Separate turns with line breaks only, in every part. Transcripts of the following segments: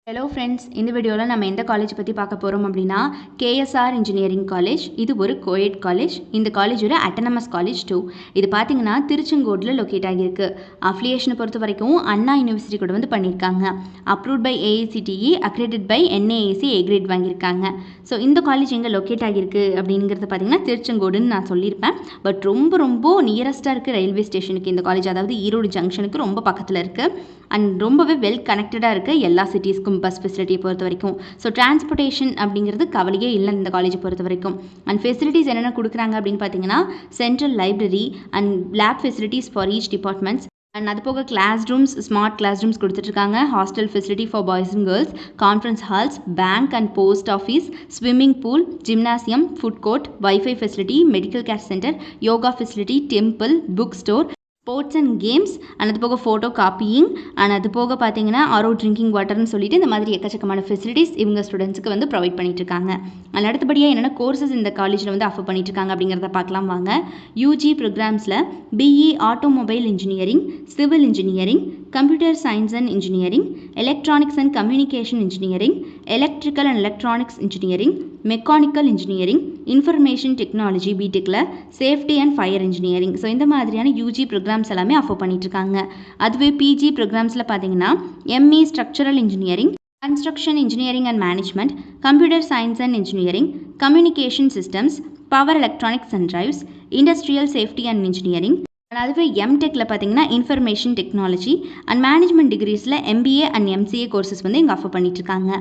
Hello friends, இந்த வீடியோவில் நம்ம எந்த காலேஜ் பற்றி பார்க்க போகிறோம் அப்படின்னா கேஎஸ்ஆர் இன்ஜினியரிங் காலேஜ். இது ஒரு கோஎட் காலேஜ். இந்த காலேஜ் ஒரு அட்டானமஸ் காலேஜ் டூ. இது பார்த்தீங்கன்னா திருச்செங்கோட்டில் லொக்கேட் ஆகியிருக்கு. அஃபிலியேஷனை பொறுத்த வரைக்கும் அண்ணா யூனிவர்சிட்டி கூட வந்து பண்ணியிருக்காங்க. Approved by AICTE, accredited by NAAC A grade வாங்கியிருக்காங்க. ஸோ இந்த காலேஜ் எங்கே லொக்கேட் ஆகியிருக்கு அப்படிங்கிறது பார்த்தீங்கன்னா திருச்செங்கோடுன்னு நான் சொல்லியிருப்பேன். பட் ரொம்ப நியரஸ்ட்டாக இருக்குது ரயில்வே ஸ்டேஷனுக்கு இந்த காலேஜ். அதாவது ஈரோடு ஜங்ஷனுக்கு ரொம்ப பக்கத்தில் இருக்குது அண்ட் ரொம்பவே வெல் கனெக்டடாக இருக்குது எல்லா சிட்டிஸ்க்கும் பஸ் ஃபெசிலிட்டியை பொறுத்த வரைக்கும். ஸோ டிரான்ஸ்போர்ட்டேஷன் அப்படிங்கிறது கவலையே இல்லை இந்த காலேஜை பொறுத்த வரைக்கும். அண்ட் ஃபெசிலிட்டிஸ் என்னென்ன கொடுக்குறாங்க அப்படின்னு பார்த்தீங்கன்னா central library and lab facilities for each departments. And அது போக class rooms, smart class rooms கொடுத்துட்ருக்காங்க. Hostel facility for boys and girls, conference halls, bank and post office, swimming pool, gymnasium, food court, wifi facility, medical care centre, yoga facility, temple, book store, sports and games, and அது போக photo copying, and அது போக பார்த்தீங்கன்னா ஆரோ drinking வாட்டர்னு சொல்லிட்டு இந்த மாதிரி எக்கச்சக்கமான facilities இவங்க ஸ்டூடெண்ட்ஸுக்கு வந்து ப்ரொவைட் பண்ணிட்டு இருக்காங்க. அண்ட் அடுத்தபடியாக என்னென்ன கோர்சஸ் இந்த காலேஜில் வந்து ஆஃபர் பண்ணிட்டு இருக்காங்க அப்படிங்கிறத பார்க்கலாம் வாங்க. யூஜி ப்ரோக்ராம்ஸில் BE automobile engineering, civil engineering, computer science and engineering, electronics and communication engineering, electrical and electronics engineering, mechanical engineering, information technology பிடெக்கில், safety and fire engineering. So இந்த மாதிரியான யூஜி ப்ரோக்ராம்ஸ் எல்லாமே ஆஃபர் பண்ணிட்டு இருக்காங்க. அதுவே பிஜி ப்ரோக்ராம்ஸில் பார்த்தீங்கன்னா ME structural engineering, construction engineering and management, computer science and engineering, communication systems, power electronics and drives, industrial safety and engineering. அதுவே எம்டெக்கில் பார்த்தீங்கன்னா இன்ஃபர்மேஷன் டெக்னாலஜி அண்ட் மேனேஜ்மெண்ட் டிகிரிஸில் எம்பிஏ அண்ட் எம்சிஏ கோர்சஸ் வந்து இங்கே ஆஃபர் பண்ணிட்டுருக்காங்க.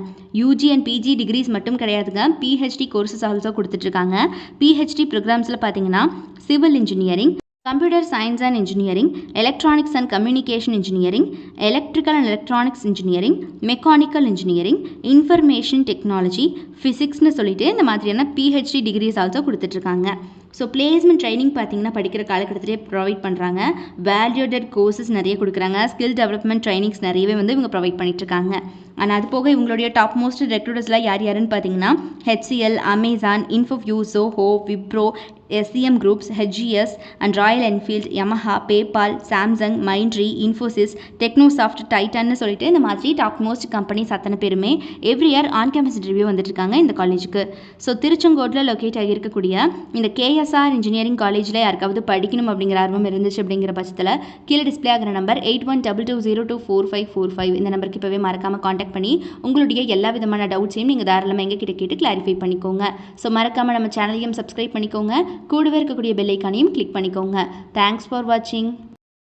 UG and PG degrees மட்டும் கிடையாதுங்க, PhD courses also கொடுத்துட்ருக்காங்க. பிஹெச்டி ப்ரோக்ராம்ஸில் பார்த்தீங்கன்னா civil engineering, computer science and engineering, electronics and communication engineering, electrical and electronics engineering, mechanical engineering, information technology, ஃபிசிக்ஸ்னு சொல்லிட்டு இந்த மாதிரியான பிஹெச்டி டிகிரிஸ் ஆல்சோ கொடுத்துட்ருக்காங்க. ஸோ பிளேஸ்மெண்ட் ட்ரைனிங் பார்த்தீங்கன்னா படிக்கிற காலகட்டத்திலே ப்ரொவைட் பண்ணுறாங்க. வேல்யூடட் கோர்சஸ் நிறைய கொடுக்குறாங்க. ஸ்கில் டெவலப்மெண்ட் ட்ரைனிங்ஸ் நிறையவே வந்து இவங்க ப்ரொவைட் பண்ணிட்டுருக்காங்க. அண்ட் அது போக இவங்களுடைய டாப் மோஸ்ட் ரெக்ரூட்டர்ஸ்லாம் யாருன்னு பார்த்தீங்கன்னா HCL, Amazon, Infoview, Zoho, Wipro, SCM groups, HGS and Royal Enfield, Yamaha, PayPal, Samsung, Mindtree, Infosys, Technosoft, டைட்டன்னு சொல்லிட்டு இந்த மாதிரி டாப் மோஸ்ட் கம்பெனிஸ் அத்தனை பேருமே every year on campus interview வந்துட்டு இருக்காங்க இந்த காலேஜுக்கு. ஸோ திருச்செங்கோட்டில் லொக்கேட் ஆகியிருக்கக்கூடிய இந்த கேஎஸ்ஆர் இன்ஜினியரிங் காலேஜில் யாருக்காவது படிக்கணும் அப்படிங்கிற ஆர்வம் இருந்துச்சு அப்படிங்கிற பட்சத்தில் கீழே டிஸ்பிளே ஆகிற நம்பர் 8122022545 இந்த நம்பருக்கு இப்போவே மறக்காமல் காண்டாக்ட் பண்ணி உங்களுடைய எல்லா விதமான டவுட்ஸையும் நீங்கள் தாராளமாக எங்ககிட்ட கேட்டு கிளாரிஃபை பண்ணிக்கோங்க. ஸோ மறக்காமல் நம்ம சேனலையும் சப்ஸ்கிரைப் பண்ணிக்கோங்க. கூடவே இருக்கக்கூடிய பெல் ஐக்கானையும் கிளிக் பண்ணிக்கோங்க. தேங்க்ஸ் ஃபார் வாட்சிங்.